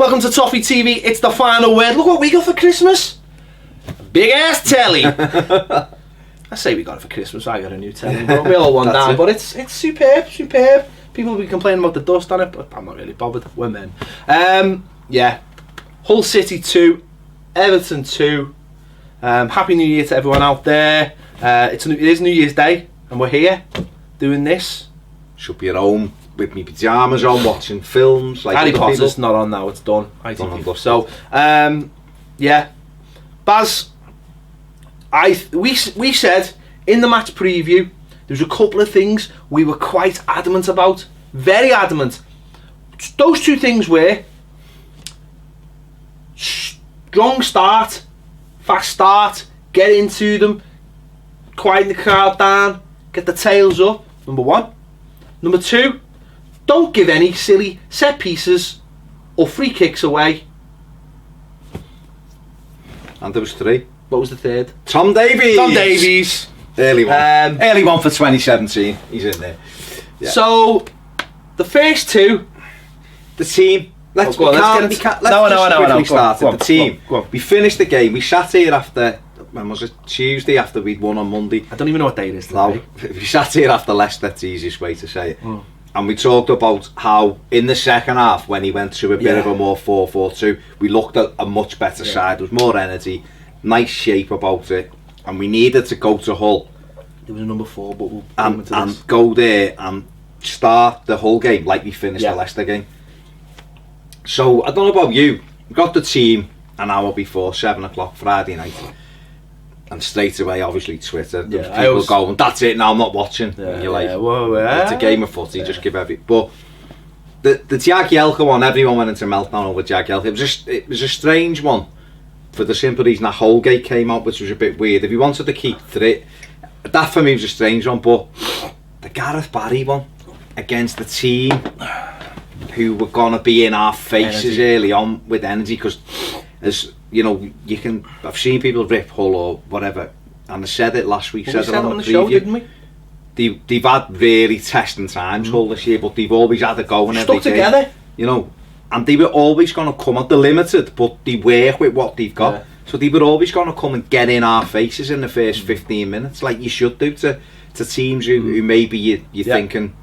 Welcome to Toffee TV. It's the final word. Look what we got for Christmas. A big ass telly. I say we got it for Christmas. I got a new telly. But we all want that. But it's superb. People will be complaining about the dust on it, but I'm not really bothered. We're men. Yeah. Hull City 2, Everton 2. Happy New Year to everyone out there. It is New Year's Day, and we're here doing this. Should be at home with me pyjamas on, watching films. Like Harry Potter's not on now; it's done. So, yeah, Baz. We said in the match preview there was a couple of things we were quite adamant about, very adamant. Those two things were strong start, fast start, get into them, quieten the crowd down, get the tails up. Number one. Number two, don't give any silly set pieces or free kicks away. And there was three. What was the third? Tom Davies. Early one. Early one for 2017. He's in there. Yeah. So, the first two. The team. Let's get into the team. Go on. We finished the game. We sat here after, when was it? Tuesday, after we'd won on Monday. I don't even know what day it is today. No, we sat here after Leicester, that's the easiest way to say it. And we talked about how in the second half, when he went to a bit of a more 4-4-2, we looked at a much better side. There was more energy, nice shape about it, and we needed to go to Hull. There was a number 4, but we'll and go there and start the whole game like we finished the Leicester game. So I don't know about you, we got the team an hour before 7 o'clock Friday night, and straight away obviously Twitter, people going, that's it now, I'm not watching. And you're like, it's a game of footy, just give everything. But the Jagielka one, everyone went into meltdown over Jagielka. It was a strange one for the simple reason that Holgate came out, which was a bit weird. If he wanted to keep three, that for me was a strange one. But the Gareth Barry one against the team who were gonna be in our faces early on with energy, because as you know, I've seen people rip Hull or whatever, and I said it last week. Said it on the show, didn't we? They've had really testing times Hull this year, but they've always had a go and everything. Stuck together, and they were always going to come on. They're limited, but they work with what they've got. So they were always going to come and get in our faces in the first 15 minutes, like you should do to teams who maybe you're thinking,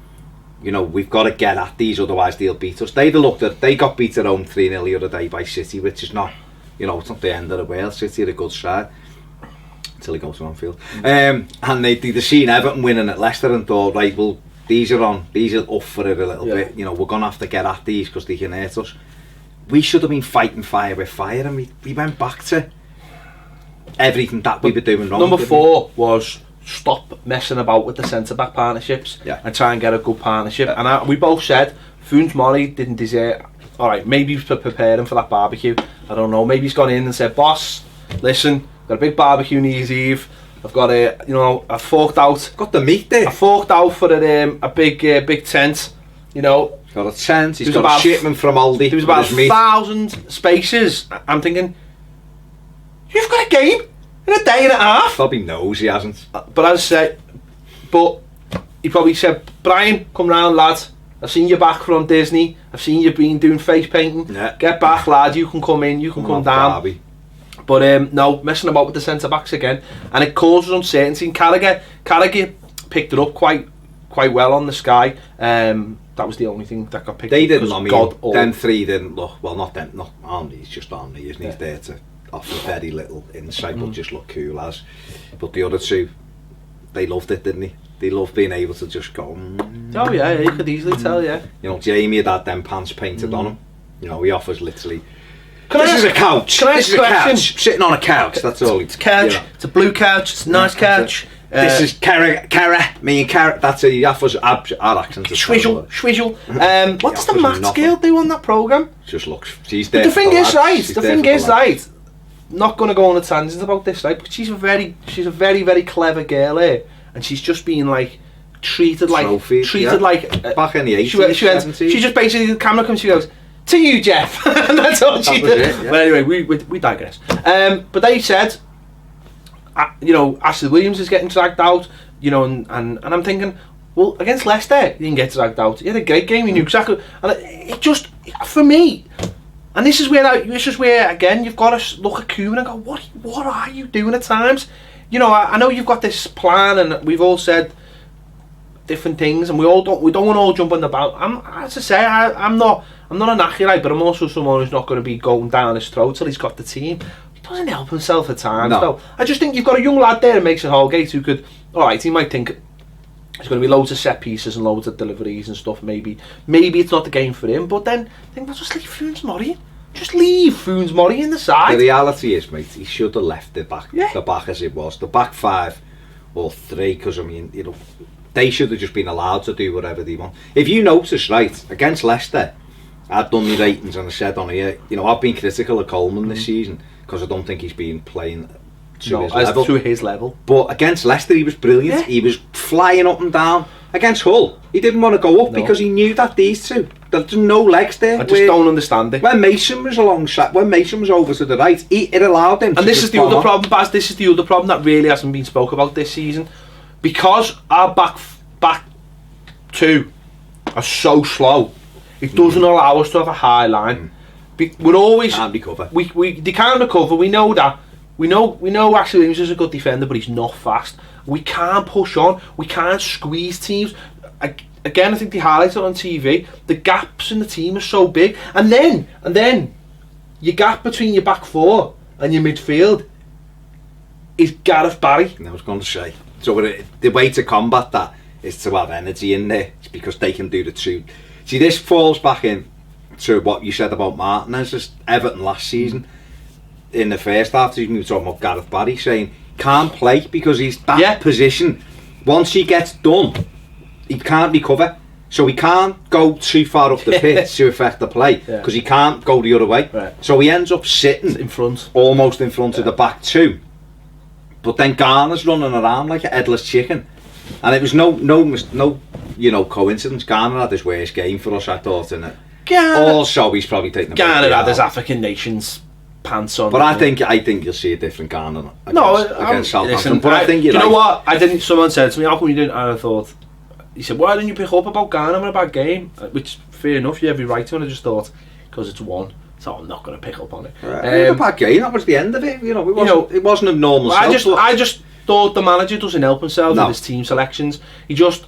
we've got to get at these, otherwise they'll beat us. They got beat at home 3-0 the other day by City, which is not, it's not the end of the world. City had a good stride until he goes to Anfield. And they'd seen Everton winning at Leicester and thought, right, well, these are up for it a little bit. We're going to have to get at these because they can hurt us. We should have been fighting fire with fire, and we went back to everything that we were doing wrong. Number 4 was stop messing about with the centre-back partnerships and try and get a good partnership. And we both said Funes Mori didn't deserve. Alright, maybe he's preparing for that barbecue. I don't know. Maybe he's gone in and said, boss, listen, got a big barbecue New Year's Eve. I've got I forked out. Got the meat there. I forked out for a big tent. He's got a tent. He's got a shipment from Aldi. There was about 1,000 spaces. I'm thinking, you've got a game in a day and a half. Probably knows he hasn't. But as I say, he probably said, Brian, come round, lad. I've seen you back from Disney. I've seen you been doing face painting. Yeah. Get back, lad. You can come in. You can come down. Barbie. But no, messing about with the centre backs again, and it causes uncertainty. And Carragher picked it up quite well on the Sky. That was the only thing that got picked. They didn't. I mean, them three didn't look well. Not them. Not Arnie. He's just Arnie, isn't he? He's there to offer very little insight, but just look cool as. But the other two, they loved it, didn't they? They loved being able to just go. Oh yeah, you could easily tell. Yeah. Jamie had them pants painted on him. He offers literally. This is a couch. This is a couch. Sitting on a couch. That's all. It's a couch. It's a blue couch. It's a nice couch. This is Cara. Me and Cara. That's it. He offers our accents. Schwizzle. What does the maths girl do on that programme? Just looks. She's there. But the thing is, right. Not going to go on a tangent about this, right? But she's a very, very clever girl here, and she's just been treated like back in the 80s. She just basically, the camera comes, she goes, to you, Jeff. And that's all she did. But anyway, we digress. But they said, Ashley Williams is getting dragged out, and I'm thinking, well, against Leicester, he didn't get dragged out. He had a great game, he knew exactly. And it just, for me, And this is where again you've got to look at Koeman and go, what are you doing at times? You know, I know you've got this plan, and we've all said different things, and we don't want to all jump on the bout. As I say, I'm not an Achillite, but I'm also someone who's not going to be going down his throat till he's got the team. He doesn't help himself at times. No. I just think you've got a young lad there who makes it Holgate who could. All right, he might think there's going to be loads of set pieces and loads of deliveries and stuff. Maybe it's not the game for him. But then I think, well, just leave Funes Mori. Just leave Funes Mori in the side. The reality is, mate, he should have left the back as it was. The back 5 or 3, because I mean, you know, they should have just been allowed to do whatever they want. If you notice, right, against Leicester, I've done my ratings and I said on here, you know, I've been critical of Coleman this season because I don't think he's been playing to his level. But against Leicester, he was brilliant. Yeah. He was flying up and down. Against Hull, he didn't want to go up because he knew that these two, there's no legs there. I just don't understand it. When Mason was over to the right, it allowed him. And this is the other problem, Baz. This is the other problem that really hasn't been spoke about this season, because our back 2 are so slow. It doesn't allow us to have a high line. We're always can't recover. They can't recover. We know that. We know Ashley Williams is a good defender, but he's not fast. We can't push on. We can't squeeze teams. Again, I think they highlight it on TV. The gaps in the team are so big, and then your gap between your back 4 and your midfield is Gareth Barry. I was going to say. So the way to combat that is to have energy in there. It's because they can do the two. See, this falls back in to what you said about Martinez, just Everton last season. In the first half, we were talking about Gareth Barry saying can't play because he's that position. Once he gets done, he can't recover. So he can't go too far up the pitch to affect the play because he can't go the other way. Right. So he ends up sitting in front, almost in front of the back 2. But then Garner's running around like a headless chicken, and it was no coincidence. Garner had his worst game for us, I thought, in it. Also, he's probably taking. Garner had his African nations pants on. But I think you'll see a different Garner against Southampton. Listen, but I think you know what? Someone said to me, "How come you didn't?" And I thought, he said, "Why didn't you pick up about Garner in a bad game?" Which, fair enough, you have every right to. And I just thought, because it's one. So I'm not going to pick up on it. A bad game. That was the end of it. It wasn't a normal. I just thought the manager doesn't help himself with his team selections. He just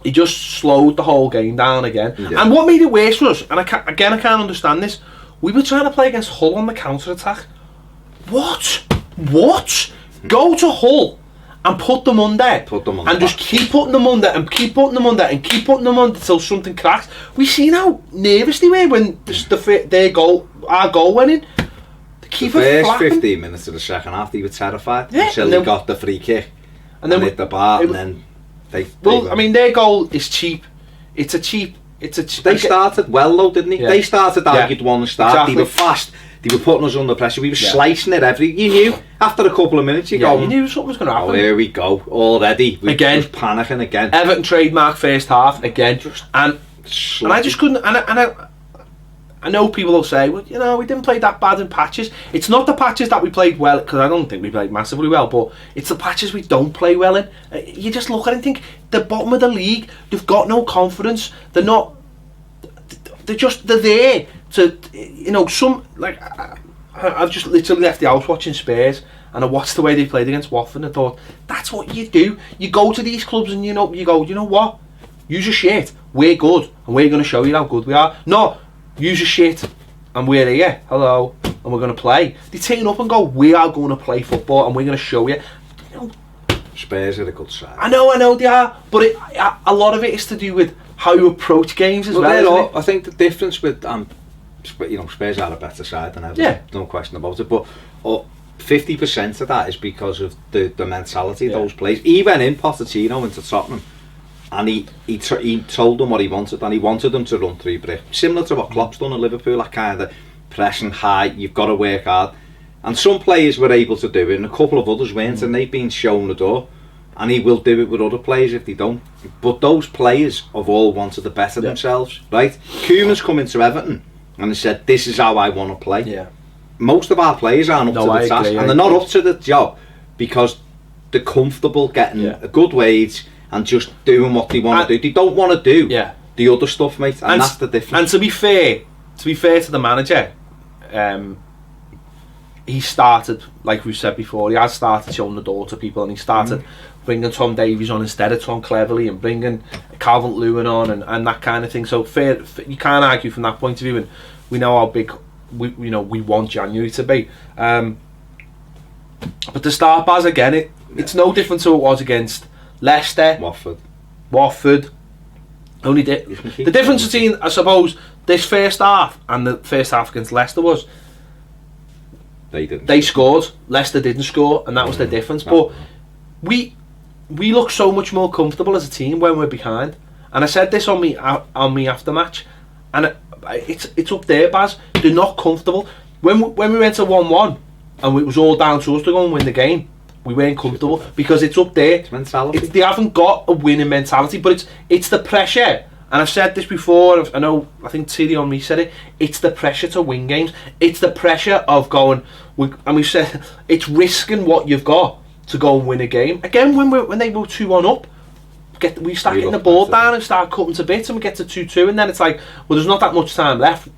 slowed the whole game down again. Yeah. And what made it worse was, and I can't understand this. We were trying to play against Hull on the counter attack. What? Go to Hull and put them under. And just keep putting them under and keep putting them under and keep putting them under until something cracks. We see how nervous they were when our goal went in. The first 15 minutes of the second half, they were terrified until they got the free kick and then hit the bar, and then their goal is cheap. They started well though, didn't they? Yeah. They started how you'd want to start. Exactly. They were fast. They were putting us under pressure. We were slicing it you knew after a couple of minutes you knew something was going to happen. Oh, here we go already. We were panicking again. Everton trademark first half again, and I just couldn't. And I know people will say, well, you know, we didn't play that bad in patches. It's not the patches that we played well, because I don't think we played massively well, but it's the patches we don't play well in. You just look at it and think, the bottom of the league, they've got no confidence. They're there to, you know, I've just literally left the house watching Spurs, and I watched the way they played against Watford and thought, that's what you do. You go to these clubs and you go, you know what? Use your shit. We're good, and we're going to show you how good we are. No. Use your shit and we're here, hello, and we're going to play. They turn up and go, we are going to play football and we're going to show you. Spurs are a good side. I know they are, but a lot of it is to do with how you approach games as well. I think the difference with Spurs are a better side than Everton, no question about it, but 50% of that is because of the mentality of those players. He went in, Pochettino, into Tottenham, and he told them what he wanted, and he wanted them to run through brick, similar to what Klopp's done at Liverpool, that kind of pressing high, you've got to work hard. And some players were able to do it and a couple of others weren't, and they've been shown the door, and he will do it with other players if they don't. But those players have all wanted to better themselves, right? Koeman's come into Everton and he said, this is how I want to play. Most of our players aren't up to the task, and they're not up to the job because they're comfortable getting a good wage and just doing what they want to do. They don't want to do the other stuff, mate, and that's the difference. And to be fair, to be fair to the manager, he started, like we've said before, he has started showing the door to people, and he started bringing Tom Davies on instead of Tom Cleverley, and bringing Calvert-Lewin on, and that kind of thing. So fair, you can't argue from that point of view, and we know how big we want January to be. But the start, Baz, again, it's no different to what it was against Leicester, Watford. Only the difference between, I suppose, this first half and the first half against Leicester was they scored, Leicester didn't score, and that was the difference. But we look so much more comfortable as a team when we're behind. And I said this on me after match, and it's up there, Baz. They're not comfortable. When we went to 1-1 and it was all down to us to go and win the game, we weren't comfortable because it's up there. It's mentality. They haven't got a winning mentality, but it's the pressure. And I've said this before. I think Tilly on me said it. It's the pressure to win games. It's the pressure of going. And we said it's risking what you've got to go and win a game. Again, when they go 2-1 up, we start getting the ball down and start cutting to bits, and we get to 2-2, and then it's like, well, there's not that much time left,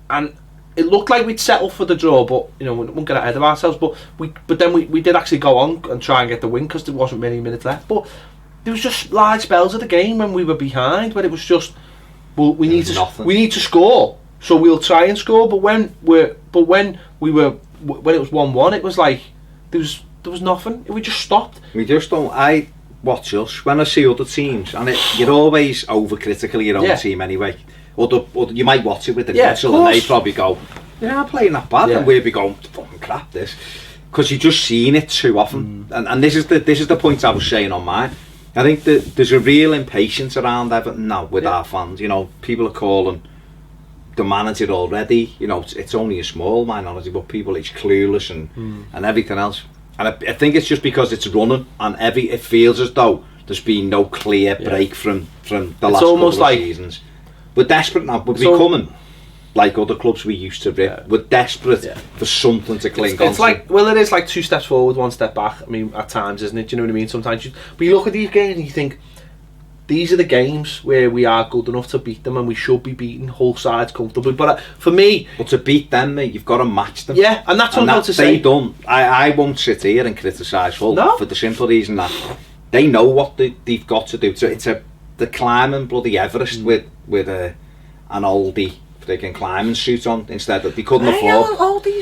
and it looked like we'd settle for the draw, but we won't get ahead of ourselves. But then we did actually go on and try and get the win because there wasn't many minutes left. But there was just large spells of the game when we were behind, when it was just, well, we need to score, so we'll try and score. But when it was 1-1, it was like there was nothing. We just stopped. We just don't. I watch us when I see other teams, and you're always overcritical of your own team anyway. Or you might watch it with the neutral, and they probably go, "You're not playing that bad," and we'll be going, "Fucking crap, this," because you've just seen it too often. And this is the point I was saying on mine. I think that there's a real impatience around Everton now with our fans. People are calling the manager already. It's only a small minority, but people, it's clueless and everything else. And I think it's just because it's running, and it feels as though there's been no clear break from the last couple of seasons. We're desperate now. We're becoming like other clubs we used to be. We're desperate for something to cling on. It's like, well, it is like 2 steps forward, 1 step back. I mean, at times, isn't it? Do you know what I mean? Sometimes, but you look at these games and you think, these are the games where we are good enough to beat them, and we should be beating whole sides comfortably. But for me, to beat them, mate, you've got to match them. Yeah, and that's what I'm about to say. They don't. I won't sit here and criticise Hull for the simple reason that they know what they've got to do. They're climbing bloody Everest with an oldie freaking climbing suit on instead of they couldn't afford.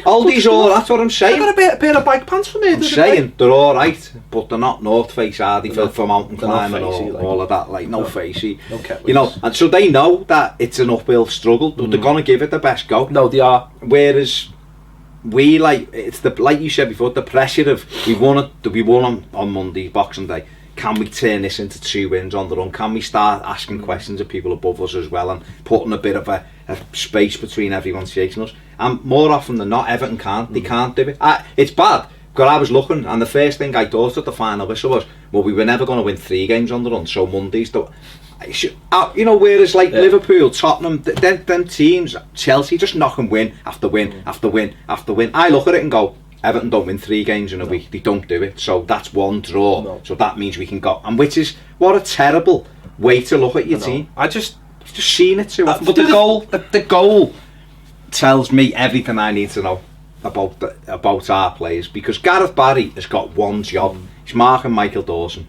Oldie's all. That's what I'm saying. I got a pair of bike pants for me. I'm saying they're all right, but they're not North Face, are they? For mountain climbing or all of that. Like no facey. And so they know that it's an uphill struggle, but they're gonna give it the best go. No, they are. Whereas we it's like you said before, the pressure of we won on Monday, Boxing Day. Can we turn this into 2 wins on the run? Can we start asking questions of people above us as well, and putting a bit of a space between everyone chasing us? And more often than not, Everton can't. They can't do it. It's bad, because I was looking, and the first thing I thought at the final whistle was, well, we were never going to win 3 games on the run, so Mondays, whereas like Liverpool, Tottenham, them teams, Chelsea, just knock and win after win after win after win. I look at it and go, Everton don't win 3 games in a week. They don't do it. So that's 1 draw. So that means we can go. And which is, what a terrible way to look at your team. I just seen it too often. But the goal tells me everything I need to know about our players, because Gareth Barry has got one job. He's marking Michael Dawson.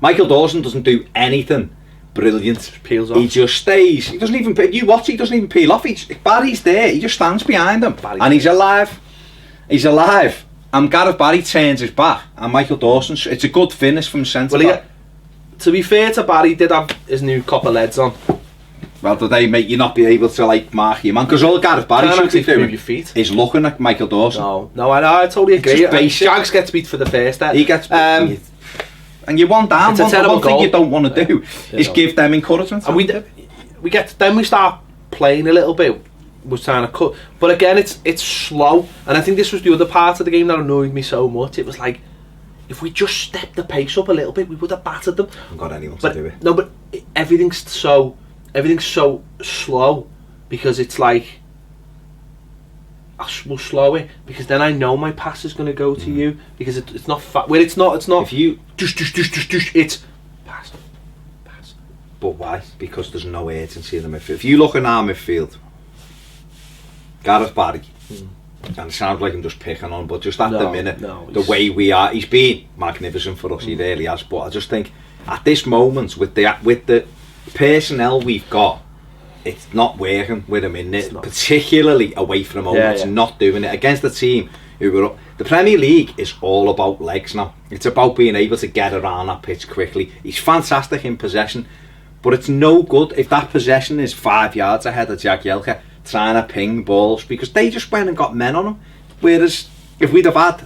Michael Dawson doesn't do anything brilliant. Peels off. He just stays. He doesn't even. You watch. He doesn't even peel off. Barry's there. He just stands behind him, and he's alive. He's alive. And Gareth Barry turns his back, and Michael Dawson. It's a good finish from centre back. To be fair to Barry, he did have his new copper leads on. Well, do they make you not be able to like mark your man? Because all Gareth Barry should be doing is looking at Michael Dawson. No, I totally agree. Jags gets beat for the first. He gets beat. And you want down. One thing you don't want to do is give them encouragement. And we start playing a little bit. Was trying to cut, but again, it's slow, and I think this was the other part of the game that annoyed me so much. It was like, if we just stepped the pace up a little bit, we would have battered them. Haven't got anyone to do it. No, but everything's so slow, because it's like, we'll slow it, because then I know my pass is going to go to you, because it's not it's not. If you it's pass, But why? Because there's no urgency in the midfield. If you look at our midfield, Gareth Barry, and it sounds like I'm just picking on, but just at the minute, the way we are, he's been magnificent for us, he really has. But I just think at this moment, with the personnel we've got, it's not working with him in it, particularly away from home. It's not doing it against the team who were up. The Premier League is all about legs now. It's about being able to get around that pitch quickly. He's fantastic in possession, but it's no good if that possession is 5 yards ahead of Jagielka trying to ping balls, because they just went and got men on him. Whereas if we'd have had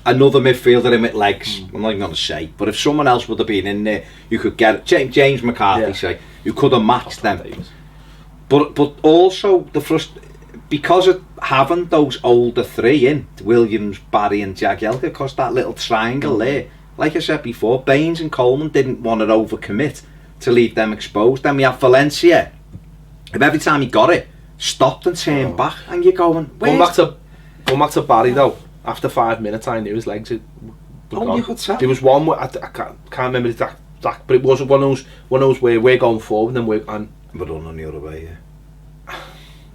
another midfielder in with legs, I'm not even going to say, but if someone else would have been in there, you could get it. James McCarthy, say, you could have matched them. But also because of having those older three in, Williams, Barry and Jagielka, because that little triangle there, like I said before, Baines and Coleman didn't want to overcommit to leave them exposed. Then we have Valencia, if every time he got it, stopped and turned back, and you're going, going back to Barry though, after 5 minutes I knew his legs were gone. You could tell. There was one where I can't remember the exact, but it was one of those where we're going forward and we're on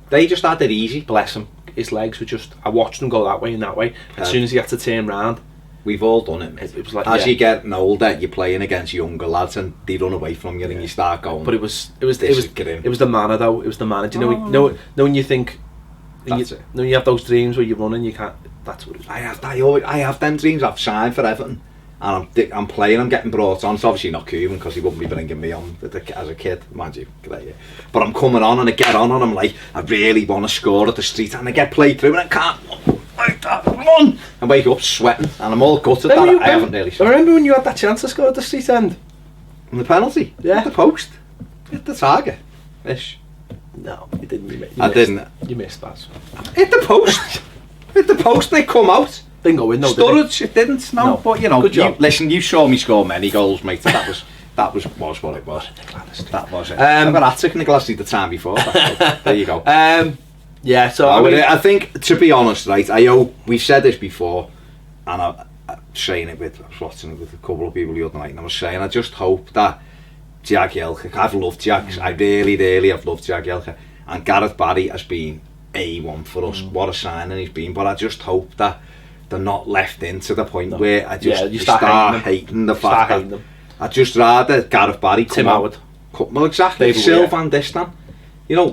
Bless him. His legs were just, I watched him go that way and that way. As soon as he had to turn round, we've all done it, mate. It was like, as you get older, you're playing against younger lads and they run away from you and you start going. But it was the manner though. It was the manner. Do you know when you think, when you have those dreams where you're running, you can't. That's what it was. I have them dreams. I've signed for Everton, and I'm playing. I'm getting brought on. It's obviously not Cuban because he wouldn't be bringing me on as a kid, mind you. But I'm coming on and I get on and I'm like, I really want to score at the street, and I get played through and I can't. Like that, run! I wake up sweating and I'm all gutted that I haven't really scored. I remember when you had that chance to score at the street end. On the penalty? Yeah. At the post. Hit the target. Ish. No, you didn't. Didn't. You missed that. Hit the post. Hit the post and they come out. Didn't go in, no. Sturridge, it didn't. No, but you know, good job. Listen, you saw me score many goals, mate. That was what it was. That was it. I got hat-trick in the Glasgow the time before. There you go. Yeah, so I think, to be honest, right, we've said this before, and I was saying it I was watching it with a couple of people the other night, and I was saying, I just hope that Jagielka, I've loved Jags, I really have loved Jagielka, and Gareth Barry has been A1 for us. What a signing he's been, but I just hope that they're not left in to the point where I just start hating the fact that I'd just rather Gareth Barry Tim Howard. Well, exactly. Sylvan Distan. You know,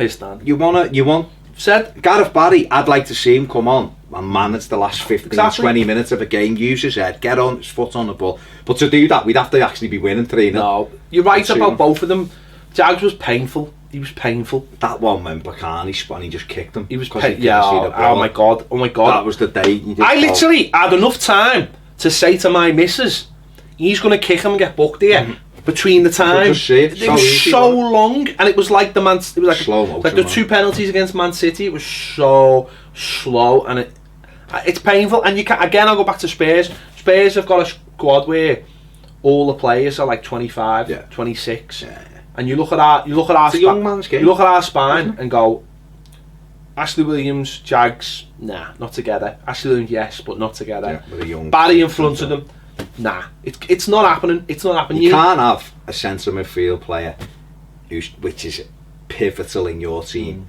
you want said Gareth Barry, I'd like to see him come on and manage the last 15, 20 minutes of a game, use his head, get on his foot on the ball. But to do that, we'd have to actually be winning 3-0. No, you're right about both of them. Jags was painful. He was painful. That one when Bakani spun, he just kicked him. He was oh my god. That was the day. I literally had enough time to say to my missus, he's going to kick him and get booked here. Between the time, it was so long, and it was like it was like slow like the two penalties against Man City. It was so slow, and it's painful. And you can again, I'll go back to Spurs. Spurs have got a squad where all the players are like 25, 26, and you look at our it's a young man's game. You look at our spine and go, Ashley Williams, Jags, nah, not together. Ashley Williams, yes, but not together. Barry in front of them. Nah, it's not happening. It's not happening. You can't have a centre midfield player which is pivotal in your team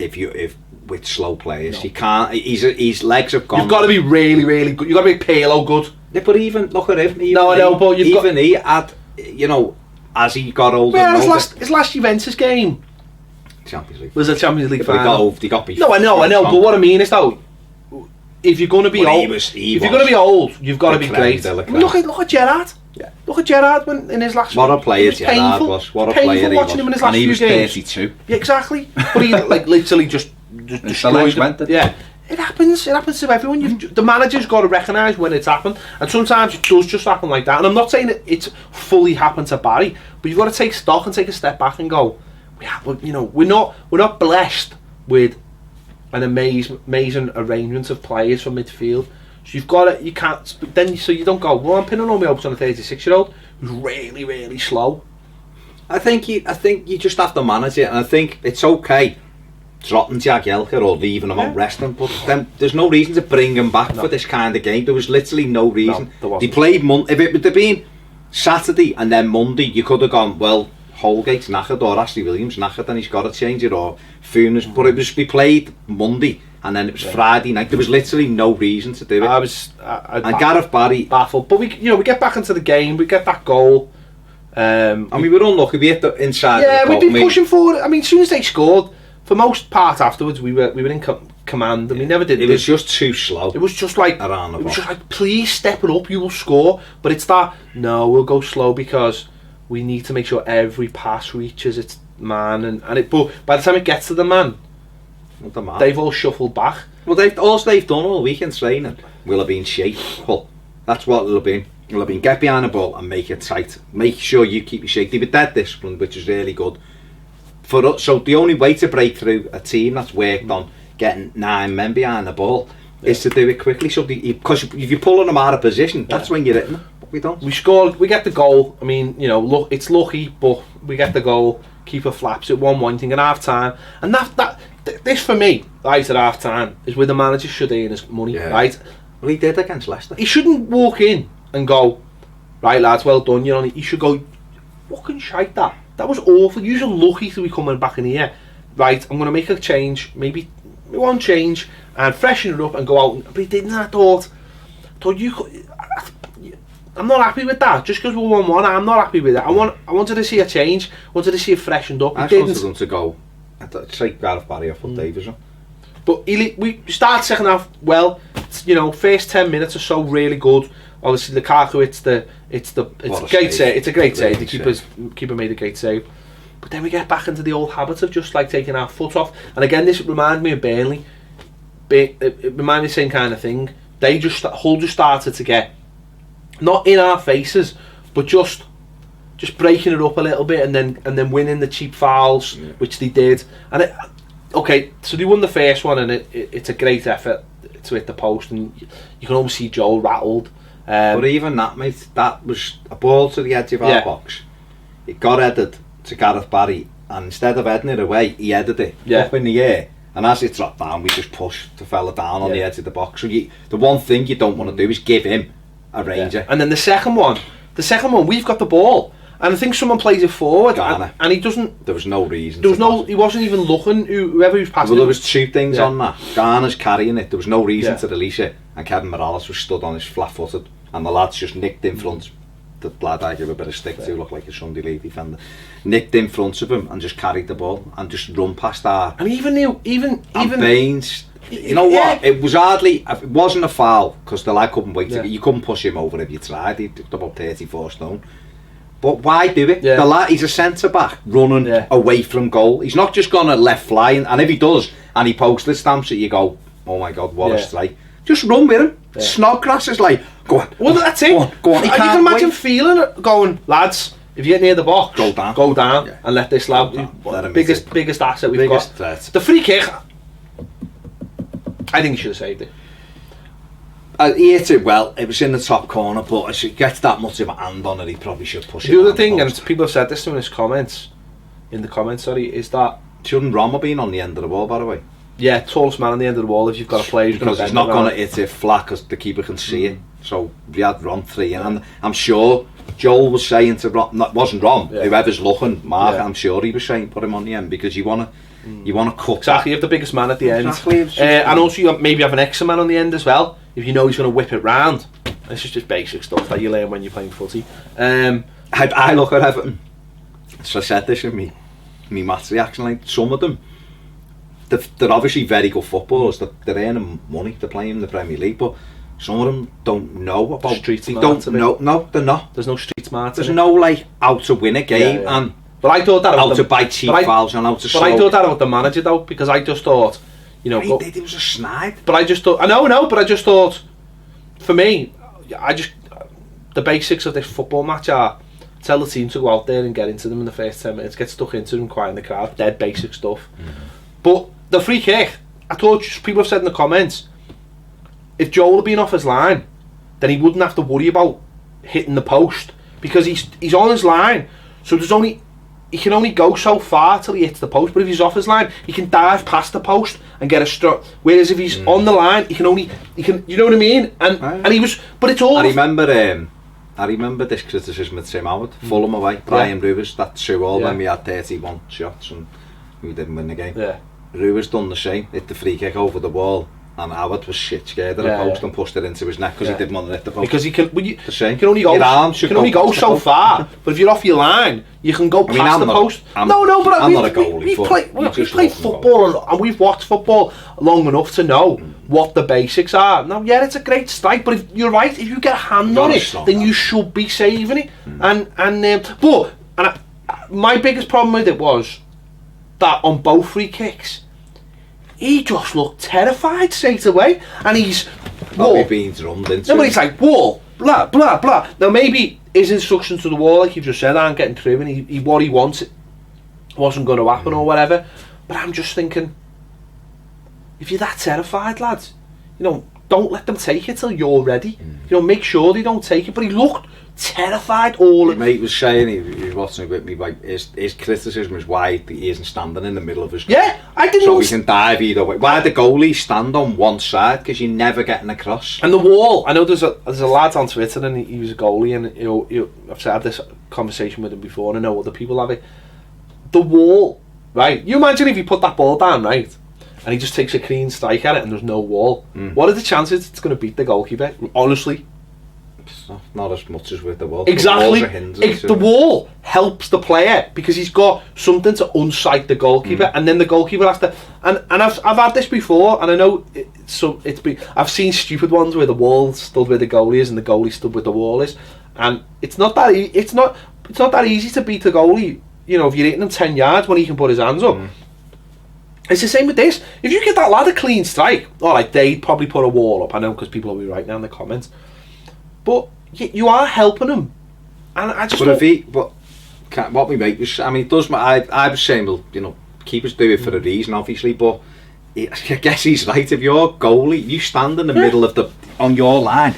if with slow players. You can't. His legs have gone. You've got to be really, really good. You've got to be Pirlo good. Yeah, but even look at him. No, I know, but he had, you know, as he got older. Well, his last Juventus game. Champions League. Was a Champions League final. He got beat. No, I know. But what I mean is though, if you're going to be old, if you're going to be old, you've got to be great. Look at Gerrard. Yeah. Look at Gerrard in his last. What a player Gerrard was. What a player he was. Watching him in his last few games. And he was 32. Yeah, exactly. But he like literally just destroyed him. Yeah. It happens. It happens to everyone. The manager's got to recognise when it's happened, and sometimes it does just happen like that. And I'm not saying that it's fully happened to Barry, but you've got to take stock and take a step back and go, we're not blessed with an amazing arrangement of players for midfield. So you've got it. So you don't go, well, I'm pinning all my hopes on a 36-year-old who's really, really slow. I think you just have to manage it, and I think it's okay dropping Jagielka or leaving him on resting, but then there's no reason to bring him back for this kind of game. There was literally no reason. They played if it would have been Saturday and then Monday, you could have gone, well, Holgate's knackered or Ashley Williams knackered and he's got to change it or Funes, but we played Monday and then it was Friday night. There was literally no reason to do it. And Gareth Barry baffled, but we get back into the game, we get that goal. And we were unlucky. We hit the inside. Yeah, we've been pushing forward. I mean, as soon as they scored, for most part afterwards, we were in command, and we never did. It was just too slow. It was just like around the just like, please step it up, you will score. But it's that no, we'll go slow because we need to make sure every pass reaches its man, and it. But by the time it gets to the man, they've all shuffled back. Well, they've done all week in training will have been shape. Well, that's what it'll have been. It'll have been get behind the ball and make it tight. Make sure you keep your shape. They were dead disciplined, which is really good. For us, so the only way to break through a team that's worked on getting 9 men behind the ball is to do it quickly. So because if you're pulling them out of position, that's when you're hitting them. But we don't. We scored. We get the goal. I mean, you know, look, it's lucky, but we get the goal. Keeper flaps it 1-1 thing at half time, and this for me, right at half time, is where the manager should earn his money, right? Well, he did against Leicester. He shouldn't walk in and go, right lads, well done, you're on it. He should go, fucking shite that. That was awful. You're lucky to be coming back in here. Right, I'm going to make a change, maybe one change, and freshen it up and go out. But he didn't. I thought I'm not happy with that. Just because we're 1-1, I'm not happy with it. I wanted to see a change. Wanted to see it freshened up. I wanted them to go. I'd say Gareth Barry or Phil Davison. But we start second half well. You know, first 10 minutes or so really good. Obviously, Lukaku, it's a great save. It's a great save. The keeper made a great save. But then we get back into the old habit of just like taking our foot off. And again, this reminds me of Burnley. It reminds me of the same kind of thing. Hull just started to get not in our faces, but just breaking it up a little bit, and then winning the cheap fouls, which they did. And so they won the first one, and it's a great effort to hit the post, and you can almost see Joel rattled. But even that, mate, that was a ball to the edge of our box. It got headed to Gareth Barry, and instead of heading it away, he headed it up in the air. And as it dropped down, we just pushed the fella down on the edge of the box. So the one thing you don't want to do is give him a ranger. And then the second one, we've got the ball, and I think someone plays it forward, and he doesn't. There was no reason. He wasn't even looking. Whoever was passing. Well, there was 2 things on that. Garner's carrying it. There was no reason to release it, and Kevin Morales was stood on his flat-footed, and the lads just nicked in front. The lad I give a bit of stick to, looked like a Sunday league defender, nicked in front of him and just carried the ball and just run past our. And even Baines. You know what? It was hardly. It wasn't a foul because the lad couldn't wait. You couldn't push him over if you tried. He's about 34 stone. But why do it? The lad, he's a centre back running away from goal. He's not just gonna left flying. And if he does and he posted stamps it, you go, oh my god, what a strike! Just run with him. Snodgrass is like, go on. Well, that's it. Go on. You can imagine feeling it, going, lads, if you get near the box, go down, and let this lad. Biggest asset we've got. Threat. The free kick. I think he should have saved it. He hit it well. It was in the top corner, but as he gets that much of a hand on it, he probably should push it. The other thing, and people have said this in the comments, is that shouldn't Rom have been on the end of the ball, by the way? Yeah, tallest man on the end of the wall if you've got a player who's because he's not going to hit it flat because the keeper can see it. So we had Rom 3, and I'm sure Joel was saying to Rom, that wasn't Rom, whoever's looking, Mark, I'm sure he was saying put him on the end because you want to cut. Exactly, you have the biggest man at the end. Exactly. And also you maybe have an extra man on the end as well if you know he's going to whip it round. This is just basic stuff that you learn when you're playing footy. I look at Everton, so I said this in me maths reaction, like some of them, they're obviously very good footballers. They're earning money. They're playing in the Premier League, but some of them don't know about street smart. Don't know. No, they're not. There's no street smart. There's no like how to win a game and. But I thought that how to buy cheap fouls and how to. But I thought that about the manager though, because I just thought, you know, it was a snide. But I just thought, I know, but I just thought, for me, the basics of this football match are tell the team to go out there and get into them in the first 10 minutes, get stuck into them, quiet in the crowd, dead basic stuff. But the free kick, I thought people have said in the comments, if Joel had been off his line, then he wouldn't have to worry about hitting the post because he's on his line. So he can only go so far till he hits the post. But if he's off his line, he can dive past the post and get a stroke. Whereas if he's on the line, he can you know what I mean? And he was, but it's all. I remember I remember this criticism of Tim Howard, Fulham away, Brian Ruiz, that 2-all when we had 31 shots and we didn't win the game. Yeah. Ruiz done the same, hit the free kick over the wall, and Howard was shit scared of the post and pushed it into his neck because he didn't want to hit the post. Because he can, the same. You can only go so far, but if you're off your line, you can go past the post. I'm not a goalie. We play football and we've watched football long enough to know what the basics are. Now, yeah, it's a great strike, but if you're right, if you get a hand on it, then you should be saving it. My biggest problem with it was that on both free kicks, he just looked terrified straight away, and he's being drummed into. No, but he's like, wall, blah blah blah. Now maybe his instructions to the wall, like you just said, aren't getting through, and he what he wants wasn't going to happen or whatever. But I'm just thinking, if you're that terrified, lads, don't let them take it till you're ready. Make sure they don't take it. But he looked terrified. Your mate was saying, he was watching it with me, like his criticism is why he isn't standing in the middle of his goal. Yeah, I didn't. So he can dive either way. Why the goalies stand on one side? Because you're never getting across. And the wall. I know there's a lad on Twitter, and he was a goalie, and I've had this conversation with him before, and I know other people have it. The wall, right? You imagine if you put that ball down, right, and he just takes a clean strike at it, and there's no wall. What are the chances it's going to beat the goalkeeper? Honestly. Not as much as with the wall. Exactly. The wall helps the player because he's got something to unsight the goalkeeper, and then the goalkeeper has to. And I've had this before, and I know I've seen stupid ones where the wall stood where the goalie is and the goalie stood where the wall is, and it's not that easy to beat the goalie. If you're hitting him 10 yards when he can put his hands up. It's the same with this. If you get that lad a clean strike, alright, they'd probably put a wall up. I know because people will be right now in the comments. But you are helping him, and I just. What we make was, it does. I was saying, well, keepers do it for a reason, obviously. But I guess he's right. If you're goalie, you stand in the middle of on your line,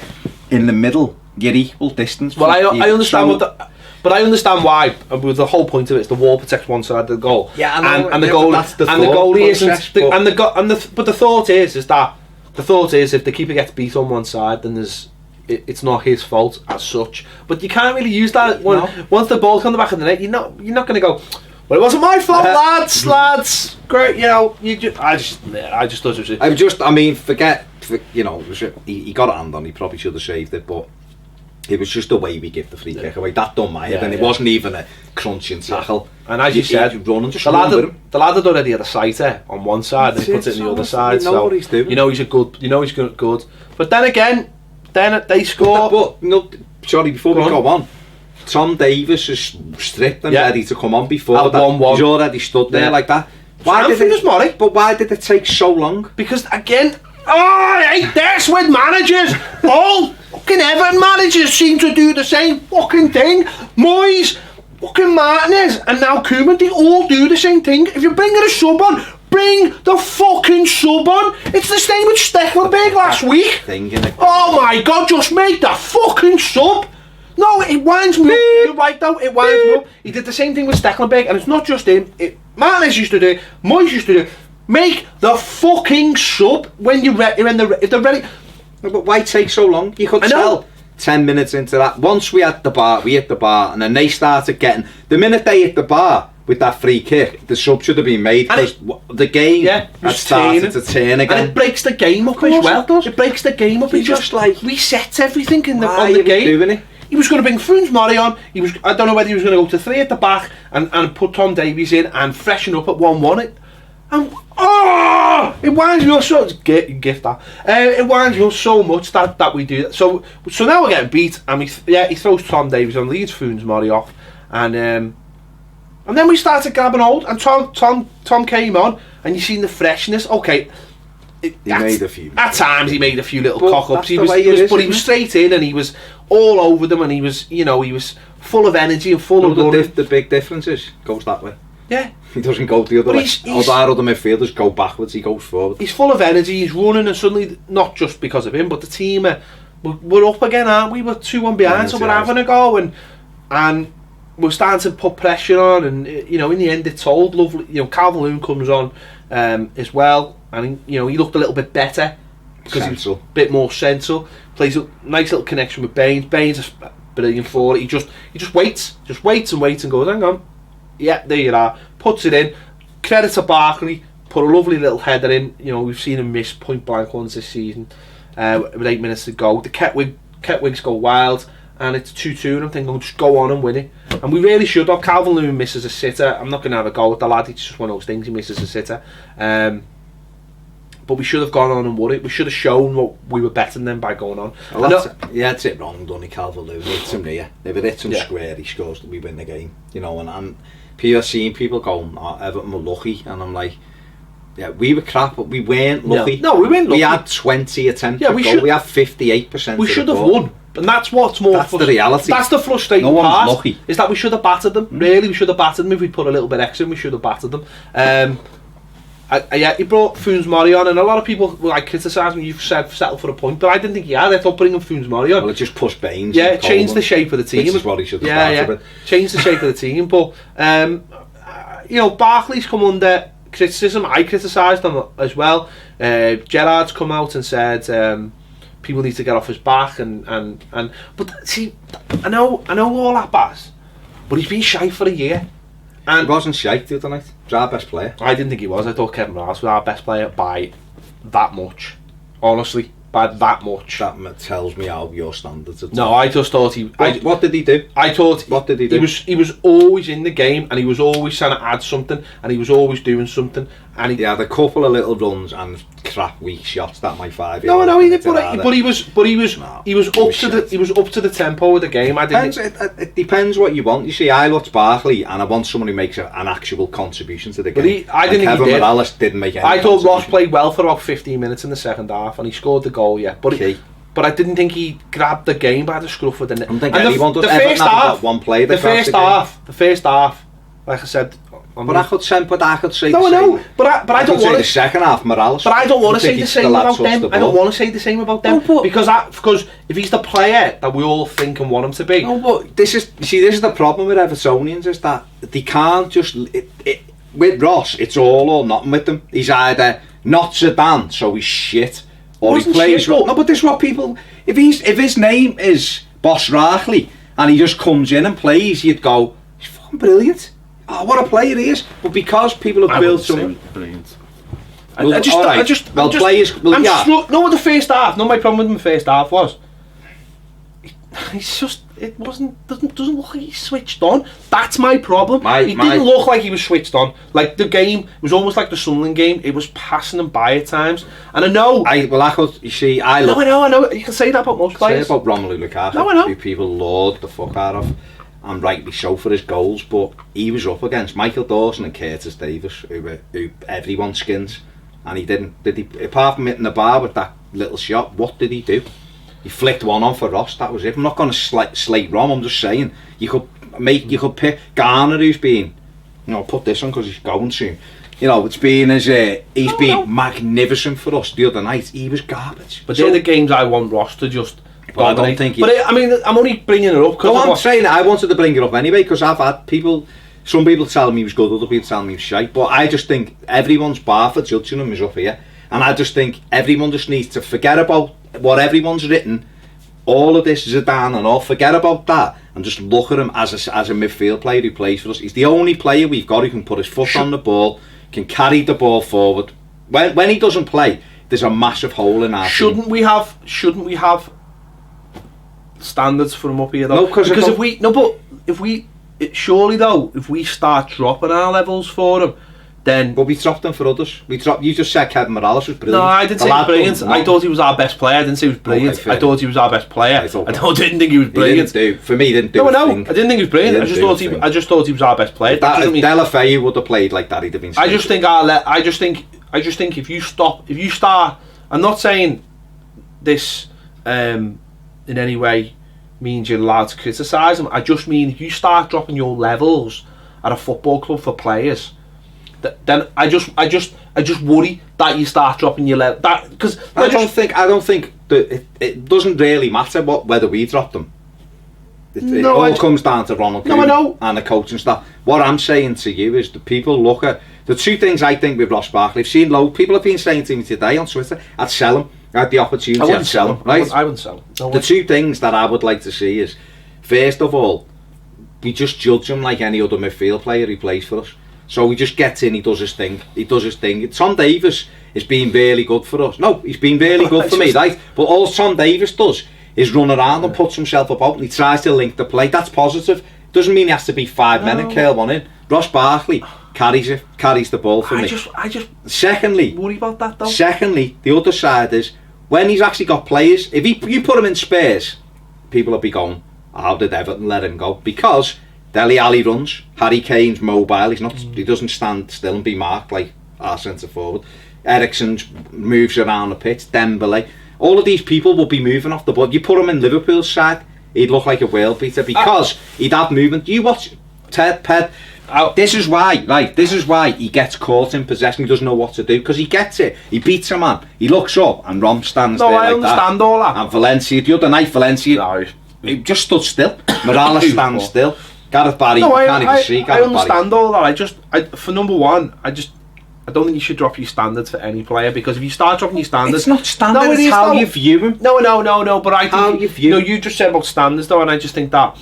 in the middle, you're equal distance. Well, I understand but I understand why. The whole point of it is the wall protects one side of the goal. Yeah, I know. And the goalie isn't. But the thought is if the keeper gets beat on one side, then it's not his fault as such, but you can't really use that once the ball's on the back of the net. You're not going to go, well, it wasn't my fault, lads. Great, I just thought it was. Forget, he got a hand on. He probably should have saved it, but it was just the way we give the free kick away. That done my head, and it wasn't even a crunching tackle. And as you said, running, the lad had already had a sighter on one side, and he puts it on the other side. You know what he's doing. He's good. But then again. Then they score. Before we go on, Tom Davis is stripped and ready to come on before that. 1-1. He's already stood there like that. Why did it take so long? Because again, I hate this with managers. All fucking Everton managers seem to do the same fucking thing. Moyes, fucking Martinez, and now Koeman, they all do the same thing. If you're bringing a sub on, bring the fucking sub on. It's the same with Stecklenburg last week. Oh my god, just make the fucking sub. No, it winds me up. You're right though, it winds me up. He did the same thing with Stecklenburg, and it's not just him. Martinez used to do it, Moyes used to do it. Make the fucking sub when if they're ready. No, but why take so long? You could tell 10 minutes into that. Once we hit the bar, and then they started getting. The minute they hit the bar with that free kick, the sub should have been made because the game had started to turn again. And it breaks the game up as well. It breaks the game up. It just resets everything on the game. Doing it? He was going to bring Funes Mori on. I don't know whether he was going to go to 3 at the back and put Tom Davies in and freshen up at 1-1. It winds me up so gift that. It winds me up so much that we do that. So now we're getting beat, and he throws Tom Davies on, leads Funes Mori off, and then we started grabbing hold, and Tom came on, and you seen the freshness. Okay, at times he made a few little cock-ups. He was straight in, and he was all over them, and he was full of energy and full of running. The big difference is goes that way. Yeah. He doesn't go the other way. Our other midfielders go backwards, he goes forward. He's full of energy, he's running, and suddenly, not just because of him, but the team, we're up again, aren't we? We're 2-1 behind, so we're having a go, and we're starting to put pressure on, and in the end it's told. Lovely, Calvert-Lewin comes on as well, and he looked a little bit better because he's a bit more central. Plays a nice little connection with Baines. Baines brilliant for it. He just waits and goes, hang on, yeah, there you are, puts it in. Credit to Barkley, put a lovely little header in. You know, we've seen him miss point blank ones this season with 8 minutes to go. The Ketwigs go wild, and it's 2-2, and I'm thinking, just go on and win it. And we really should have. Calvert-Lewin misses a sitter. I'm not going to have a go at the lad, it's just one of those things, he misses a sitter. But we should have gone on and won it. We should have shown what we were better than them by going on. Well, that's it wrong, don't he, Calvert-Lewin? Hits him there. If it hits him square, he scores, we win the game. You know, and people are seeing people going, oh, Everton were lucky, and I'm like, yeah, we were crap, but we weren't lucky. No, we weren't lucky. We had 20 attempts at goal. We had 58%. We should have won. And that's what's more... That's the reality. That's the frustrating part. No one's lucky. Is that we should have battered them. Really, we should have battered them. If we'd put a little bit extra in, we should have battered them. He brought Funes Mori on, and a lot of people criticise me. You've said settle for a point, but I didn't think he had. I thought bringing Funes Mori on. Well, it just pushed Baines. Yeah, it changed the shape of the team. Which is what he should have started with. Changed the shape of the team. But you know, Barkley's come under criticism. I criticised him as well. Gerrard's come out and said people need to get off his back, and but see, I know all that, Baz, but he's been shy for a year. And he wasn't shite the other night. He was our best player. I didn't think he was. I thought Kevin Ross was our best player by that much. Honestly, by that much. That tells me how your standards are. No, I just thought he... What did he do? I thought... What did he do? He was always in the game, and he was always trying to add something, and he was always doing something. And he had a couple of little runs and crap weak shots that my 5-year. No, he did, but he was up to the tempo of the game. It depends what you want. You see, I watch Barkley, and I want someone who makes an actual contribution to the game. Kevin Morales didn't make any. I thought Ross played well for about 15 minutes in the second half, and he scored the goal. Yeah, but I didn't think he grabbed the game by the scruff of the neck. I don't think anyone does. Everton have got one player. The first half, like I said. But I could say the same. No, I know. But I don't want to. The second half, Morales. But I don't want to say the same about them. I don't want to say the same about them because if he's the player that we all think and want him to be. No, but this is the problem with Evertonians, is that they can't just. With Ross, it's all or nothing with them. He's either not Zidane, so he's shit, or he plays. No, but this is what people. If his name is Boss Barkley and he just comes in and plays, you'd go, he's fucking brilliant. Oh, what a player he is! But because people have built something brilliant. Well, players. No, with the first half. No, my problem with the first half was doesn't look like he's switched on. That's my problem. He didn't look like he was switched on. Like the game was almost like the Sunderland game. It was passing him by at times. And I know. I know. You can say that about most players. Say about Romelu Lukaku. No, I know. Who people laud the fuck out of. And rightly so for his goals, but he was up against Michael Dawson and Curtis Davis, who everyone skins, and he didn't. Did he? Apart from hitting the bar with that little shot, what did he do? He flicked one on for Ross. That was it. I'm not going to slate Rom. I'm just saying you could pick Garner, who's been, put this on because he's going soon. It's been he's been magnificent for us the other night. He was garbage. But they're the games I want Ross to just. But I don't think. I'm only bringing it up because. No, I'm saying I wanted to bring it up anyway because I've had people. Some people tell me he was good, other people tell me he was shite. But I just think everyone's bar for judging him is up here, and I just think everyone just needs to forget about what everyone's written. All of this Zidane and all. Forget about that and just look at him as a midfield player who plays for us. He's the only player we've got who can put his foot on the ball, can carry the ball forward. When he doesn't play, there's a massive hole in our team. Shouldn't we have standards for him up here though? No, because if we start dropping our levels for him, then. But we dropped them for others. You just said Kevin Morales was brilliant. No, I didn't say he was brilliant. I thought he was our best player. I didn't say he was brilliant. Okay, I thought he was our best player. I didn't think he was brilliant. For me, he didn't do. No, I know. I didn't think he was brilliant. I just thought he was our best player. Delafeu would have played like that. He'd have been. I just think if you start. I'm not saying this in any way means you're allowed to criticise them. I just mean if you start dropping your levels at a football club for players, then I just worry that you start dropping your level. That because I don't think that it doesn't really matter whether we drop them. It all comes down to Ronald Koeman and the coaching staff. What I'm saying to you is that people look at the two things I think with Ross Barkley. I've seen people have been saying to me today on Twitter, I'd sell him. I had the opportunity to sell him, right? I wouldn't sell him. The two things that I would like to see is first of all, we just judge him like any other midfield player who plays for us. So he just gets in, he does his thing. Tom Davies has been really good for us. No, he's been really good for me, right? But all Tom Davies does is run around and puts himself about and he tries to link the play. That's positive. Doesn't mean he has to be 5 men and curl one in. Ross Barkley carries the ball for me. I just Secondly, worry about that though. Secondly, the other side is when he's actually got players. If you put him in Spurs, people will be going, how did Everton let him go? Because Dele Alli runs, Harry Kane's mobile. He doesn't stand still and be marked like our centre forward. Eriksen moves around the pitch. Dembele, all of these people will be moving off the ball. You put him in Liverpool's side, he'd look like a world beater because he'd have movement. You watch Ped. This is why he gets caught in possession. He doesn't know what to do because he gets it. He beats a man. He looks up and Rom stands there like that. No, I understand all that. And Valencia, the other night, he just stood still. Morales stands still. Gareth Barry, can't even see Gareth Barry. I understand all that. For number one, I don't think you should drop your standards for any player because if you start dropping your standards, it's not standards. It's how you view him. No. But I think how you view. No, you just said about standards though, and I just think that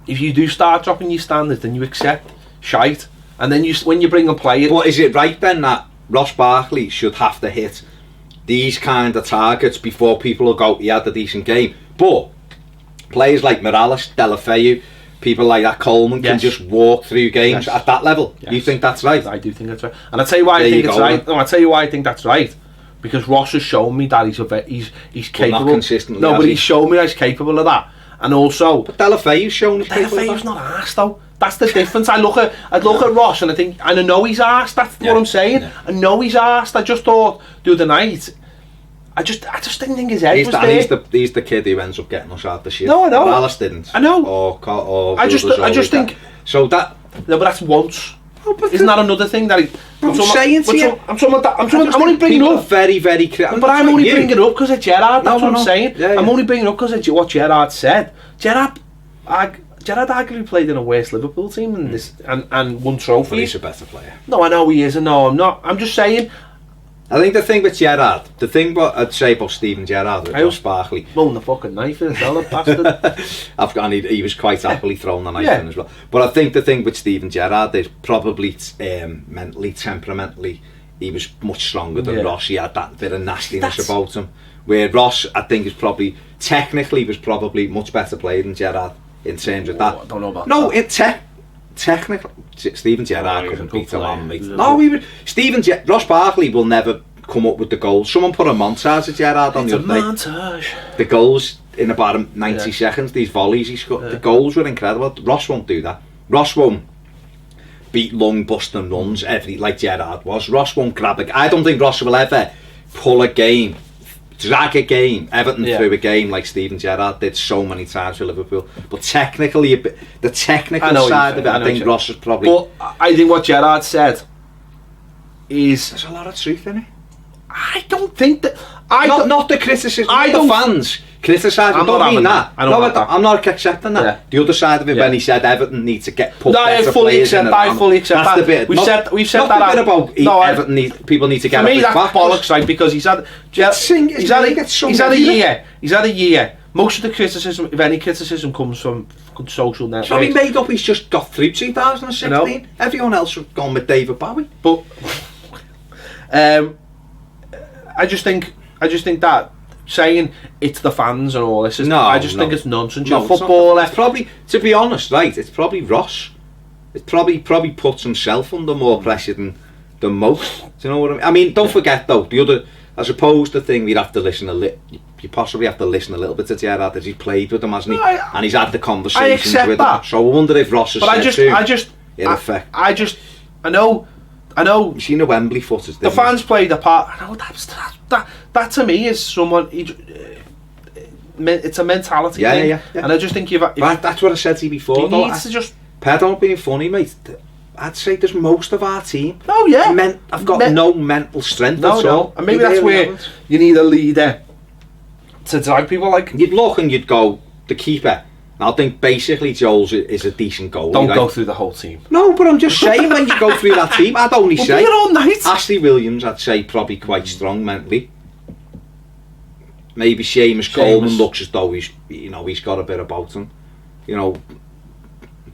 if you do start dropping your standards, then you accept shite, and then when you bring a player. But is it right then that Ross Barkley should have to hit these kind of targets before people will go, he had a decent game? But players like Morales, Deulofeu, people like that, Coleman can just walk through games at that level. You think that's right? I do think that's right, and I'll tell you why I think it's right. No, I'll tell you why I think that's right. Because Ross has shown me that he's capable. Not consistently. No, but he's shown me that he's capable of that, and also. But Deulofeu's shown he's capable. Deulofeu's not arsed though. That's the difference. I look at Ross and I know he's arsed. That's what I'm saying. Yeah. I know he's arsed. I just thought the other night. I just didn't think his head was there. He's the kid who ends up getting us out the shit. No, I know. Morales didn't. I know. Or I just think. So that. No, but that's once. Isn't that another thing that I'm saying to you? I'm only bringing it up. Very, very critical. But I'm only bringing it up because of Gerrard. That's what I'm saying. Yeah. I'm only bringing it up because of what Gerrard said. Gerrard arguably played in a worse Liverpool team than this and won trophies. Well, he's a better player. No, I know he is, and no, I'm not. I'm just saying. I think the thing with Gerrard, what I'd say about Steven Gerrard with Ross Barkley. Throwing the fucking knife in as well, bastard. He was quite happily throwing the knife in as well. But I think the thing with Steven Gerrard is probably mentally, temperamentally, he was much stronger than Ross. He had that bit of nastiness about him. Where Ross, I think, technically was probably much better player than Gerrard in terms of that. I don't know about that. Technically, Steven Gerrard couldn't beat a man, mate. No, Ross Barkley will never come up with the goals. Someone put a montage of Gerrard on the other day. Montage. The goals in about 90 seconds, these volleys he scored, the goals were incredible. Ross won't do that. Ross won't beat long busting runs like Gerrard was. Ross won't grab a. I don't think Ross will ever pull a game, drag a game, Everton through a game like Steven Gerrard did so many times for Liverpool. But technically, the technical side of it, I think Ross is probably. But I think what Gerrard said is there's a lot of truth in it. I don't think that. Not the criticism. The fans criticise. I don't mean that. I'm not accepting that. Yeah. The other side of it, when he said Everton need to put better players in. I fully accept that. That's the bit. We've said that. Not the bit about Everton people need to get. For me, that's bollocks, right? Because he's had a year. Most of the criticism, if any criticism, comes from social networks. So he made up. He's just got through 2016. Everyone else has gone with David Bowie. But I just think that saying it's the fans and all this is. I just think it's nonsense. You're a footballer. It's probably, to be honest, right? It's probably Ross. It probably puts himself under more pressure than most. Do you know what I mean? I mean, don't forget though, the other, I suppose the thing we'd have to listen you possibly have to listen a little bit to Gerrard as he's played with him, hasn't he? And he's had the conversations with him. So I wonder if Ross has I know. You've seen the Wembley footage. The fans played a part. I know that to me is someone. It's a mentality thing. Yeah. And I just think that's what I said to you before. He needs to just. Ped, not being funny, mate. I'd say there's most of our team. Oh yeah. I've got no mental strength at all. And maybe that's where you need a leader to drag people. Like you'd look and you'd go, the keeper. I think basically Joel's is a decent goalie. Don't go through the whole team. No, but I'm just saying when you go through that team, I'd only say all night. Ashley Williams, I'd say probably quite strong mentally. Maybe Seamus Coleman looks as though he's got a bit about him. you know,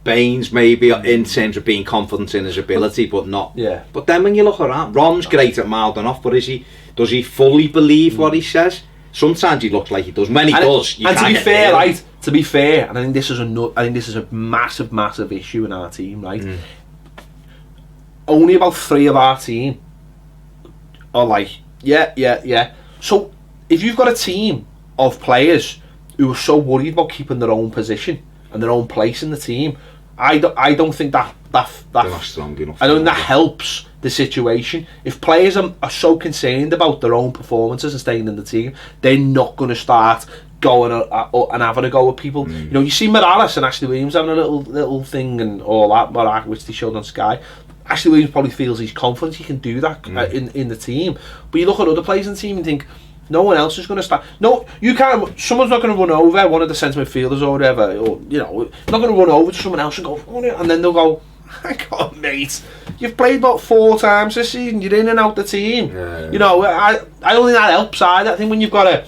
Baines maybe in terms of being confident in his ability, but not. Yeah. But then when you look around, Ron's great at mouthing off, but does he fully believe what he says? Sometimes he looks like he does. When he does, you and can't to be get fair, near him. right? To be fair, and I think this is a massive issue in our team, right? Only about 3 of our team are like, yeah. So if you've got a team of players who are so worried about keeping their own position and their own place in the team, I don't think that they're not strong enough. I don't think that helps the situation. If players are so concerned about their own performances and staying in the team, they're not going to start going and having a go at people. You know, you see Morales and Ashley Williams having a little thing and all that, which they showed on Sky. Ashley Williams probably feels he's confident he can do that in the team. But you look at other players in the team and think, no one else is going to start. No, you can't. Someone's not going to run over one of the centre midfielders or whatever, or you know, not going to run over to someone else and go, and then they'll go, hang on, mate, you've played about 4 times this season. You're in and out the team. Yeah. You know, I don't think that helps either. I think when you've got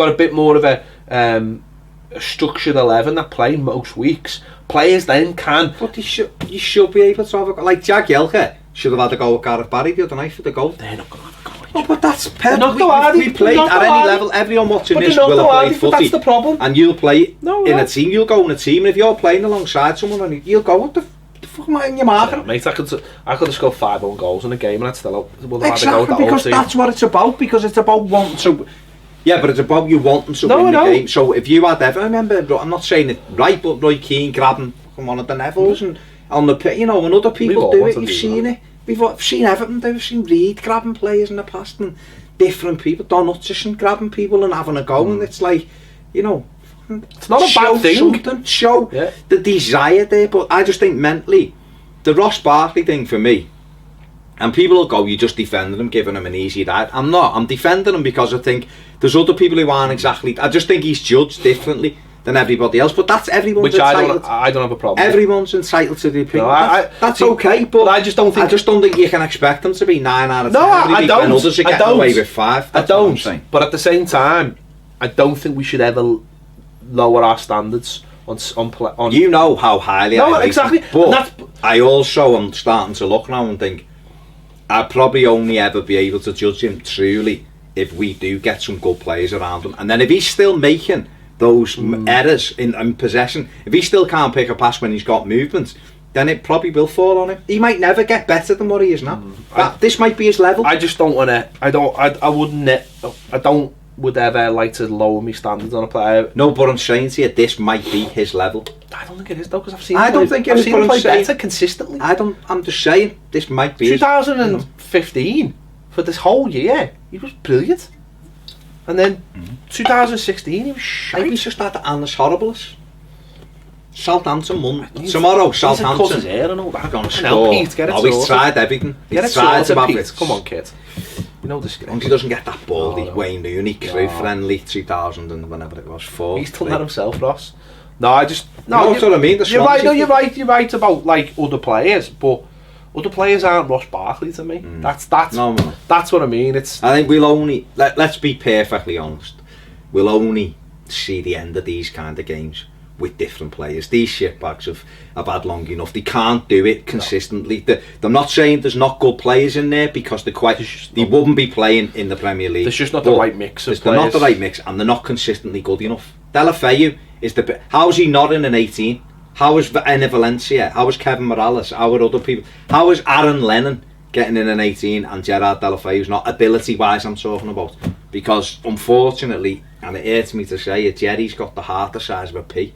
a bit more of a structured 11 that play most weeks, players then can. But you should be able to have a go. Like Jagielka should have had a go with Gareth Barry the other night for the goal. They're not going to have a go. Oh, but that's Ped. We played at any level. Everyone watching this will have played footy. That's the problem. And you'll play in a team. You'll go in a team, and if you're playing alongside someone, you'll go, what the fuck am I in your market? Yeah, mate, I could have scored 5 own goals in a game, and I'd still have exactly, because that's what it's about. Because it's about wanting to. Yeah, but it's about you wanting to win the game. So if you had ever, I remember, I'm not saying it right, but Roy Keane grabbing one of the Nevilles and on the pit, you know, and other people do it. You've seen it. We've seen Everton do it. We've seen Reed grabbing players in the past, and different people. Don Hutchison grabbing people and having a go, and it's like, you know, it's not a bad thing. Show the desire there, but I just think mentally, the Ross Barkley thing for me. And people will go, you're just defending him, giving him an easy ride. I'm not. I'm defending him because I think there's other people who aren't exactly. I just think he's judged differently than everybody else. But that's everyone's entitled. I don't have a problem. Everyone's entitled to the opinion. No, that's okay. But I just don't think you can expect them to be 9 out of 10. No, I don't. And others are getting away with 5. I don't. But at the same time, I don't think we should ever lower our standards on. You know how highly I rate exactly. Them, but I also am starting to look now and think, I'd probably only ever be able to judge him truly if we do get some good players around him. And then if he's still making those errors in possession, if he still can't pick a pass when he's got movement, then it probably will fall on him. He might never get better than what he is now. This might be his level. I just don't want to. I don't would ever like to lower my standards on a player. No, but I'm saying to you, this might be his level. I don't think it is though, because I've seen. I don't think it is. I've seen him play better consistently. I'm just saying this might be. 2015 for this whole year, he was brilliant, and then 2016 he was shite. Maybe he's just had the Anna's horribles. Southampton tomorrow. Southampton. Cut his hair and all that. Gonna score. Pete, get it he's tried everything. He's tried to Pete. Come on, kid. You know this. As long as he doesn't get that baldy Wayne Rooney crew friendly 2000 and whenever it was 4. He's done that himself, Ross. No, that's what I mean. You're right. No, you're right about like other players, but other players aren't Ross Barkley to me. That's what I mean. I think we'll only let's be perfectly honest. We'll only see the end of these kind of games with different players. These shitbags have had long enough. They can't do it consistently. I'm not saying there's not good players in there, because they wouldn't be playing in the Premier League. There's just not the right mix of players. They're not the right mix, and they're not consistently good enough. Delafeu is how is he not in an 18? How is Enner Valencia? How is Kevin Morales? How are other people? How is Aaron Lennon getting in an 18 and Gerard Delafeu's not? Ability wise, I'm talking about. Because unfortunately, and it hurts me to say it, Jerry's got the heart the size of a pea.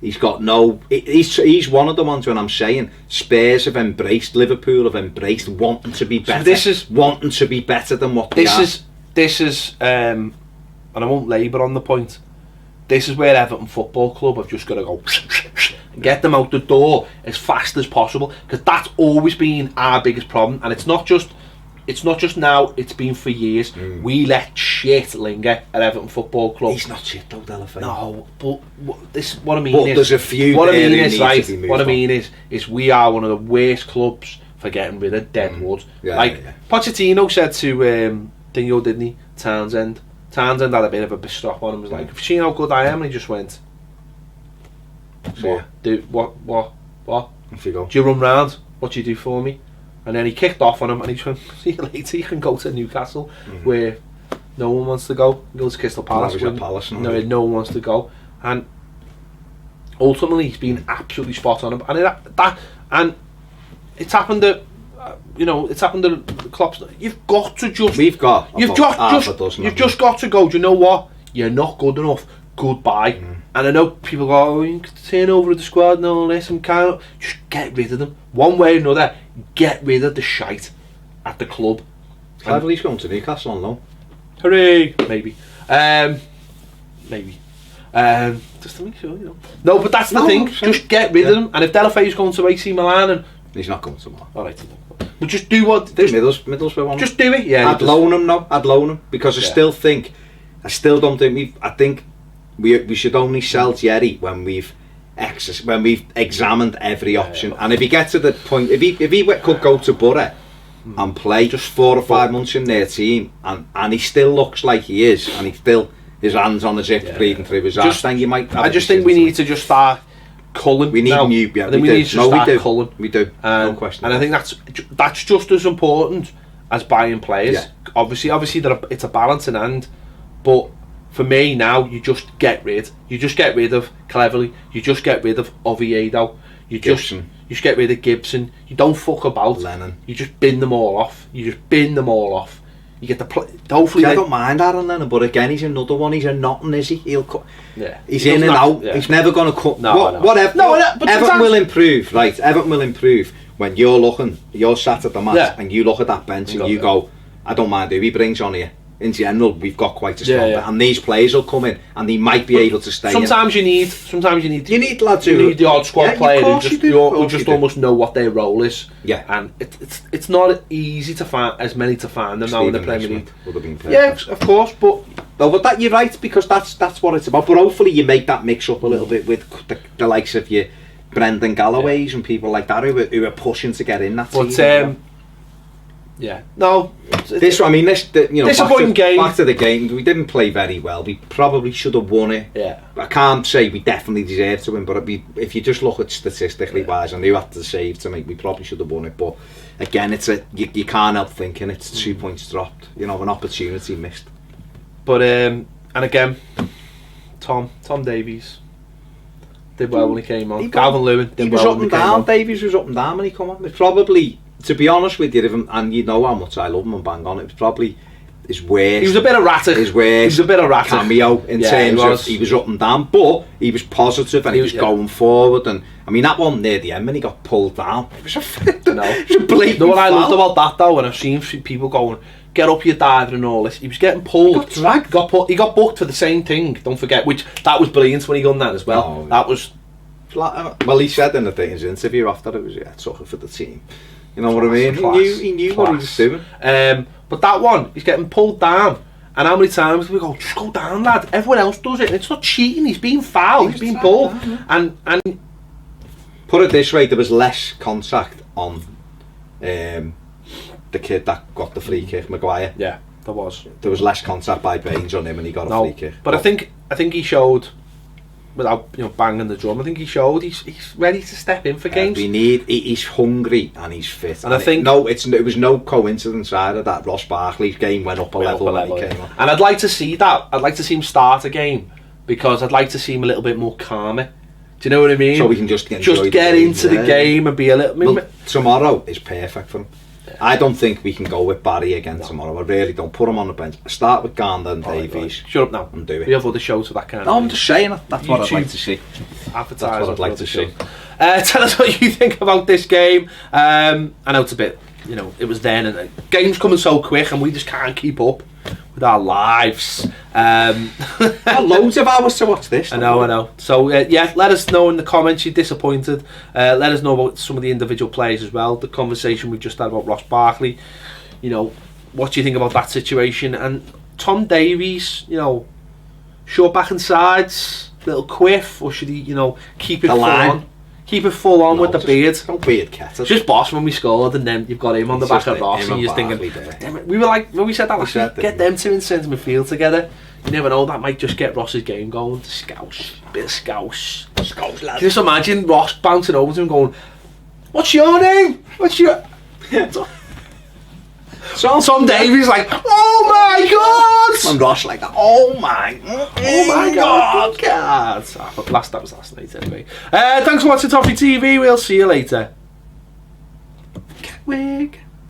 He's got he's one of the ones when I'm saying Spurs have embraced, Liverpool have embraced wanting to be better. So wanting to be better than what they are. This is and I won't labour on the point. This is where Everton Football Club have just got to go and get them out the door as fast as possible, because that's always been our biggest problem, and it's not just now, it's been for years. We let shit linger at Everton Football Club. He's not shit though, Delafeu. No, but what I mean but is, there's a few what I mean is we are one of the worst clubs for getting rid of dead wood. Pochettino said to Dingo, didn't he? Townsend had a bit of a stop on him. Was like, "Have you seen how good I am?" And he just went, What? Off you go. Do you run round? What do you do for me? And then he kicked off on him, and he went, see you later, you can go to Newcastle, where no one wants to go. He goes to Crystal Palace. No one wants to go. And ultimately, he's been absolutely spot on. And it's happened at, it's happened at Klopp's. You've got to just. You've just got to go. Do you know what? You're not good enough. Goodbye. And I know people go, oh, you can turn over the squad and all this. And kind of just get rid of them one way or another. Get rid of the shite at the club. Cleverly's going to Newcastle on loan. Hooray! Maybe. Just to make sure, No, but that's the thing. Just get rid of them. And if Delafeu's going to AC Milan, and he's not going tomorrow. All right. But just do what. Middlesbrough one. Just do it. Yeah. I'd loan him because I still don't think I think we should only sell Jerry when we've examined every option. And if he gets to the point, if he could go to Borough and play just 4 or 5 months in their team, and he still looks like he is, and he still his hands on his hip, breathing through his ass, then you might. I just think we need to just start culling. We need new. Yeah, we need to start culling. We do. No question. And I think that's just as important as buying players. Yeah. Obviously, it's a balancing hand, but for me now, you just get rid of Cleverly. You just get rid of Oviedo. You just get rid of Gibson. You don't fuck about. Lennon. You just bin them all off. You get the hopefully. I don't mind Aaron Lennon, but again, he's another one. He's a nothing, is he? He's in and out. Yeah. He's never going to cut. No, whatever. But Everton will improve, right? Everton will improve when you're sat at the mat and you look at that bench and you go, I don't mind who he brings on here. In general, we've got quite a strong and these players will come in and they might be able to stay. Sometimes you need lads who need the odd squad player who just almost know what their role is. Yeah, and it's not easy to find them now in the Premier League. Would have been perfect. Yeah, of course, but that you're right, because that's what it's about. But hopefully you make that mix up a little bit with the likes of your Brendan Galloways and people like that who are pushing to get in that team. Disappointing game. Back to the game, we didn't play very well. We probably should have won it. Yeah, I can't say we definitely deserve to win, but if you just look at statistically wise, and who had to save to make, we probably should have won it. But again, you can't help thinking it's 2 points dropped. An opportunity missed. But and again, Tom Davies did well when he came on. Calvin Lewin did well when he came on. Davies was up and down when he came on. It's probably, to be honest with you, and you know how much I love him and bang on, it was probably his worst. He was a bit erratic. Cameo in terms of he was up and down, but he was positive and he was going forward. And I mean, that one near the end when he got pulled down, it was a blatant. What I loved about that though, when I've seen people going, get up your diver and all this, he was getting pulled. He got dragged. He got booked for the same thing. Don't forget, which that was brilliant when he done that as well. That was. Well, he said in his interview after it was tougher for the team. You know what I mean? He knew what he was doing. But that one, he's getting pulled down. And how many times do we go, just go down, lad? Everyone else does it. And it's not cheating. He's being fouled. He's being pulled. Down, and put it this way, there was less contact on the kid that got the free kick, Maguire. Yeah, there was. There was less contact by Baines on him when he got a free kick. But I think he showed, without banging the drum, I think he showed he's ready to step in for games. He's hungry and he's fit. And I think it was no coincidence either that Ross Barkley's game went up a level when he came on. And I'd like to see that. I'd like to see him start a game, because I'd like to see him a little bit more calmer. Do you know what I mean? So we can just get into the game and be a little. Tomorrow is perfect for him. I don't think we can go with Barry again tomorrow. I really don't. Put him on the bench. Start with Garner and Davies. Right. Shut up now. And do it. We have other shows for that kind of thing. I'm just saying it. That's what I'd like to see. That's what I'd like to see. Tell us what you think about this game. I know it's a bit, it was then, and the game's coming so quick and we just can't keep up with our lives. Loads of hours to watch this. I know. So let us know in the comments you're disappointed. Let us know about some of the individual players as well. The conversation we just had about Ross Barkley. What do you think about that situation? And Tom Davies, short back and sides, little quiff, or should he, keep it full on? Keep it full on with the beard. No beard cat. Just boss when we scored, and then you've got him on the back of Ross, and you're thinking, damn it. We were like, when we said that last week, get them two in centre midfield together. You never know, that might just get Ross's game going. Scouse, bit of scouse. Scouse, lad. Just imagine Ross bouncing over to him going, "What's your name? What's your..." So some Davies like, "Oh my God!" And Ross like that. Oh my God! That was last night anyway. Thanks for watching Toffee TV. We'll see you later. Wig.